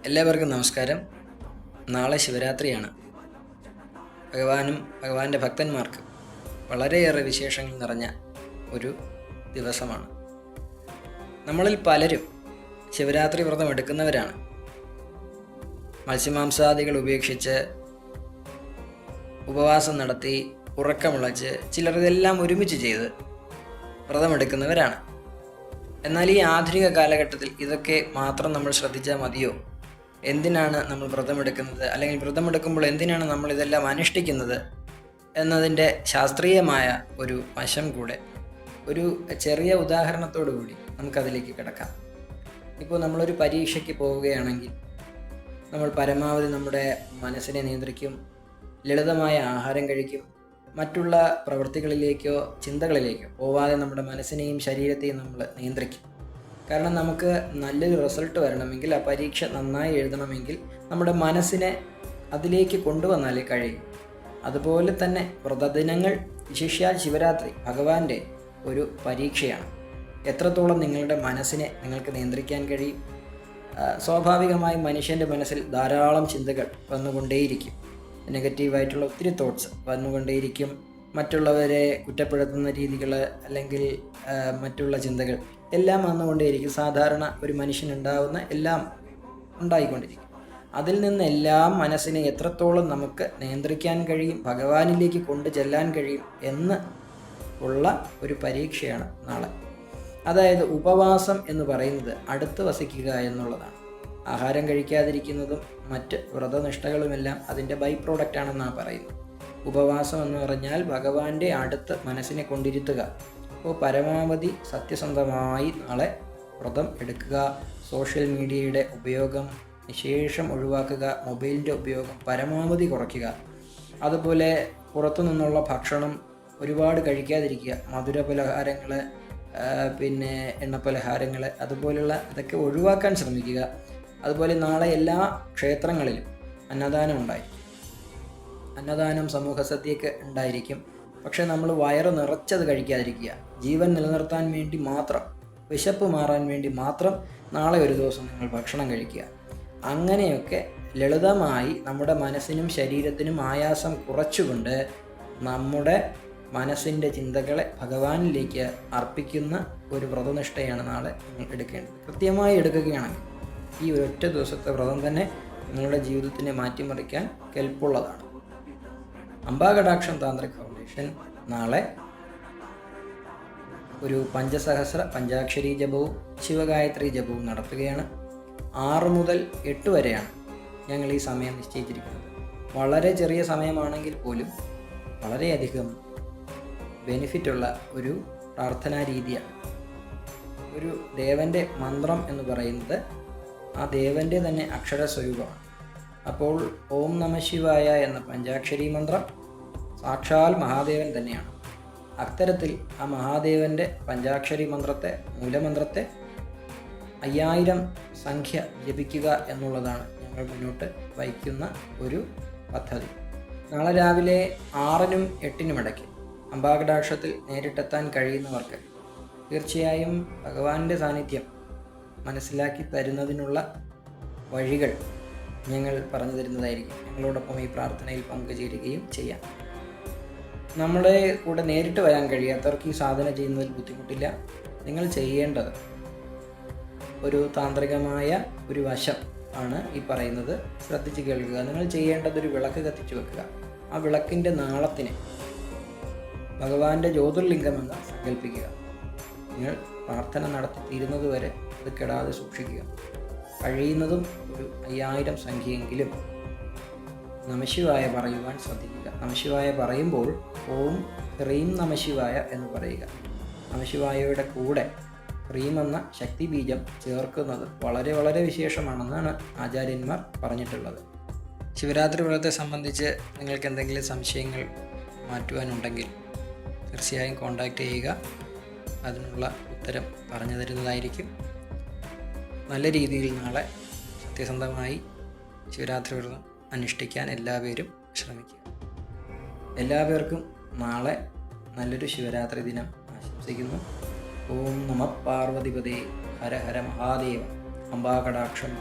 എല്ലാവർക്കും നമസ്കാരം. നാളെ ശിവരാത്രിയാണ്. ഭഗവാന്റെ ഭക്തന്മാർക്ക് വളരെയേറെ വിശേഷങ്ങൾ നിറഞ്ഞ ഒരു ദിവസമാണ്. നമ്മളിൽ പലരും ശിവരാത്രി വ്രതം എടുക്കുന്നവരാണ്. മത്സ്യമാംസാദികൾ ഉപേക്ഷിച്ച് ഉപവാസം നടത്തി ഉറക്കമുളച്ച് ചിലർ ഇതെല്ലാം ഒരുമിച്ച് ചെയ്ത് വ്രതമെടുക്കുന്നവരാണ്. എന്നാൽ ഈ ആധുനിക കാലഘട്ടത്തിൽ ഇതൊക്കെ മാത്രം നമ്മൾ ശ്രദ്ധിച്ചാൽ മതിയോ? എന്തിനാണ് നമ്മൾ വ്രതമെടുക്കുന്നത്, അല്ലെങ്കിൽ വ്രതമെടുക്കുമ്പോൾ എന്തിനാണ് നമ്മൾ ഇതെല്ലാം അനുഷ്ഠിക്കുന്നത് എന്നതിൻ്റെ ശാസ്ത്രീയമായ ഒരു വശം കൂടെ ഒരു ചെറിയ ഉദാഹരണത്തോടു കൂടി നമുക്കതിലേക്ക് കിടക്കാം. ഇപ്പോൾ നമ്മളൊരു പരീക്ഷയ്ക്ക് പോവുകയാണെങ്കിൽ നമ്മൾ പരമാവധി നമ്മുടെ മനസ്സിനെ നിയന്ത്രിക്കും, ലളിതമായ ആഹാരം കഴിക്കും, മറ്റുള്ള പ്രവൃത്തികളിലേക്കോ ചിന്തകളിലേക്കോ പോവാതെ നമ്മുടെ മനസ്സിനെയും ശരീരത്തെയും നമ്മൾ നിയന്ത്രിക്കും. കാരണം നമുക്ക് നല്ലൊരു റിസൾട്ട് വരണമെങ്കിൽ, ആ പരീക്ഷ നന്നായി എഴുതണമെങ്കിൽ നമ്മുടെ മനസ്സിനെ അതിലേക്ക് കൊണ്ടുവന്നാലേ കഴിയും. അതുപോലെ തന്നെ വ്രതദിനങ്ങൾ, വിശേഷാൽ ശിവരാത്രി ഭഗവാന്റെ ഒരു പരീക്ഷയാണ്. എത്രത്തോളം നിങ്ങളുടെ മനസ്സിനെ നിങ്ങൾക്ക് നിയന്ത്രിക്കാൻ കഴിയും? സ്വാഭാവികമായും മനുഷ്യൻ്റെ മനസ്സിൽ ധാരാളം ചിന്തകൾ വന്നുകൊണ്ടേയിരിക്കും. നെഗറ്റീവായിട്ടുള്ള ഒത്തിരി തോട്ട്സ് വന്നുകൊണ്ടേയിരിക്കും. മറ്റുള്ളവരെ കുറ്റപ്പെടുത്തുന്ന രീതികൾ, അല്ലെങ്കിൽ മറ്റുള്ള ചിന്തകൾ എല്ലാം വന്നുകൊണ്ടേയിരിക്കും. സാധാരണ ഒരു മനുഷ്യനുണ്ടാവുന്ന എല്ലാം ഉണ്ടായിക്കൊണ്ടിരിക്കും. അതിൽ നിന്നെല്ലാം മനസ്സിനെ എത്രത്തോളം നമുക്ക് നിയന്ത്രിക്കാൻ കഴിയും, ഭഗവാനിലേക്ക് കൊണ്ടു ചെല്ലാൻ കഴിയും എന്ന് ഉള്ള ഒരു പരീക്ഷയാണ് നാളെ. അതായത് ഉപവാസം എന്ന് പറയുന്നത് അടുത്ത് വസിക്കുക എന്നുള്ളതാണ്. ആഹാരം കഴിക്കാതിരിക്കുന്നതും മറ്റ് വ്രതനിഷ്ഠകളുമെല്ലാം അതിൻ്റെ ബൈ പ്രോഡക്റ്റ് ആണെന്നാണ് പറയുന്നത്. ഉപവാസം എന്ന് പറഞ്ഞാൽ ഭഗവാന്റെ അടുത്ത് മനസ്സിനെ കൊണ്ടിരുത്തുക. അപ്പോൾ പരമാവധി സത്യസന്ധമായി നാളെ വ്രതം എടുക്കുക. സോഷ്യൽ മീഡിയയുടെ ഉപയോഗം നിശേഷം ഒഴിവാക്കുക. മൊബൈലിൻ്റെ ഉപയോഗം പരമാവധി കുറയ്ക്കുക. അതുപോലെ പുറത്തു നിന്നുള്ള ഭക്ഷണം ഒരുപാട് കഴിക്കാതിരിക്കുക. മധുര പലഹാരങ്ങൾ, പിന്നെ എണ്ണപ്പലഹാരങ്ങൾ, അതുപോലുള്ള ഇതൊക്കെ ഒഴിവാക്കാൻ ശ്രമിക്കുക. അതുപോലെ നാളെ എല്ലാ ക്ഷേത്രങ്ങളിലും അന്നദാനം ഉണ്ടായിരിക്കും. അന്നദാനം സമൂഹ സദ്യയൊക്കെ ഉണ്ടായിരിക്കും. പക്ഷേ നമ്മൾ വയറ് നിറച്ചത് കഴിക്കാതിരിക്കുക. ജീവൻ നിലനിർത്താൻ വേണ്ടി മാത്രം, വിശപ്പ് മാറാൻ വേണ്ടി മാത്രം നാളെ ഒരു ദിവസം നിങ്ങൾ ഭക്ഷണം കഴിക്കുക. അങ്ങനെയൊക്കെ ലളിതമായി നമ്മുടെ മനസ്സിനും ശരീരത്തിനും ആയാസം കുറച്ചുകൊണ്ട് നമ്മുടെ മനസ്സിൻ്റെ ചിന്തകളെ ഭഗവാനിലേക്ക് അർപ്പിക്കുന്ന ഒരു വ്രതനിഷ്ഠയാണ് നാളെ നിങ്ങൾ എടുക്കേണ്ടത്. കൃത്യമായി എടുക്കുകയാണെങ്കിൽ ഈ ഒരൊറ്റ ദിവസത്തെ വ്രതം തന്നെ നിങ്ങളുടെ ജീവിതത്തിനെ മാറ്റിമറിക്കാൻ കെൽപ്പുള്ളതാണ്. അംബാകടാക്ഷം താന്ത്രിക് ഫൗണ്ടേഷൻ നാളെ ഒരു പഞ്ചസഹസ്ര പഞ്ചാക്ഷരി ജപവും ശിവഗായത്രി ജപവും നടത്തുകയാണ്. 6 മുതൽ 8 വരെയാണ് ഞങ്ങൾ ഈ സമയം നിശ്ചയിച്ചിരിക്കുന്നത്. വളരെ ചെറിയ സമയമാണെങ്കിൽ പോലും വളരെയധികം ബെനിഫിറ്റുള്ള ഒരു പ്രാർത്ഥനാ രീതിയാണ്. ഒരു ദേവൻ്റെ മന്ത്രം എന്ന് പറയുന്നത് ആ ദേവൻ്റെ തന്നെ അക്ഷരസ്വരൂപമാണ്. അപ്പോൾ ഓം നമഃ ശിവായ എന്ന പഞ്ചാക്ഷരി മന്ത്രം സാക്ഷാൽ മഹാദേവൻ തന്നെയാണ്. അത്തരത്തിൽ ആ മഹാദേവൻ്റെ പഞ്ചാക്ഷരി മന്ത്രത്തെ, മൂലമന്ത്രത്തെ 5000 സംഖ്യ ജപിക്കുക എന്നുള്ളതാണ് ഞങ്ങൾ മുന്നോട്ട് വയ്ക്കുന്ന ഒരു പദ്ധതി. നാളെ രാവിലെ 6-നും 8-നും ഇടയ്ക്ക് അംബാകടാക്ഷത്തിൽ നേരിട്ടെത്താൻ കഴിയുന്നവർക്ക് തീർച്ചയായും ഭഗവാന്റെ സാന്നിധ്യം മനസ്സിലാക്കി തരുന്നതിനുള്ള വഴികൾ ഞങ്ങൾ പറഞ്ഞു തരുന്നതായിരിക്കും. ഞങ്ങളോടൊപ്പം ഈ പ്രാർത്ഥനയിൽ പങ്കുചേരുകയും ചെയ്യാം. നമ്മുടെ കൂടെ നേരിട്ട് വരാൻ കഴിയാത്തവർക്ക് ഈ സാധന ചെയ്യുന്നതിൽ ബുദ്ധിമുട്ടില്ല. നിങ്ങൾ ചെയ്യേണ്ടത് ഒരു താന്ത്രികമായ ഒരു വശം ആണ് ഈ പറയുന്നത്. ശ്രദ്ധിച്ച് കേൾക്കുക. നിങ്ങൾ ചെയ്യേണ്ടത് ഒരു വിളക്ക് കത്തിച്ചു വെക്കുക. ആ വിളക്കിൻ്റെ നാളത്തിന് ഭഗവാന്റെ ജ്യോതിർലിംഗമെന്ന് സങ്കല്പിക്കുക. നിങ്ങൾ പ്രാർത്ഥന നടത്തി തീരുന്നത് വരെ അത് കെടാതെ സൂക്ഷിക്കുക. കഴിയുന്നതും ഒരു 5000 സംഖ്യയെങ്കിലും നമഃശിവായ പറയുവാൻ ശ്രദ്ധിക്കുക. നമഃശിവായ പറയുമ്പോൾ ഓം ഹ്രീം നമഃശിവായ എന്ന് പറയുക. നമഃശിവായയുടെ കൂടെ ഹ്രീം എന്ന ശക്തി ബീജം ചേർക്കുന്നത് വളരെ വളരെ വിശേഷമാണെന്നാണ് ആചാര്യന്മാർ പറഞ്ഞിട്ടുള്ളത്. ശിവരാത്രി വ്രതത്തെ സംബന്ധിച്ച് നിങ്ങൾക്ക് എന്തെങ്കിലും സംശയങ്ങൾ മാറ്റുവാനുണ്ടെങ്കിൽ തീർച്ചയായും കോൺടാക്റ്റ് ചെയ്യുക. അതിനുള്ള ഉത്തരം പറഞ്ഞു തരുന്നതായിരിക്കും. നല്ല രീതിയിൽ നാളെ സത്യസന്ധമായി ശിവരാത്രി വ്രതം അനുഷ്ഠിക്കാൻ എല്ലാവരും ശ്രമിക്കുക. എല്ലാവർക്കും നാളെ നല്ലൊരു ശിവരാത്രി ദിനം ആശംസിക്കുന്നു. ഓം നമഃ പാർവതിപതേ ഹര ഹര മഹാദേവ. അംബാകടാക്ഷം.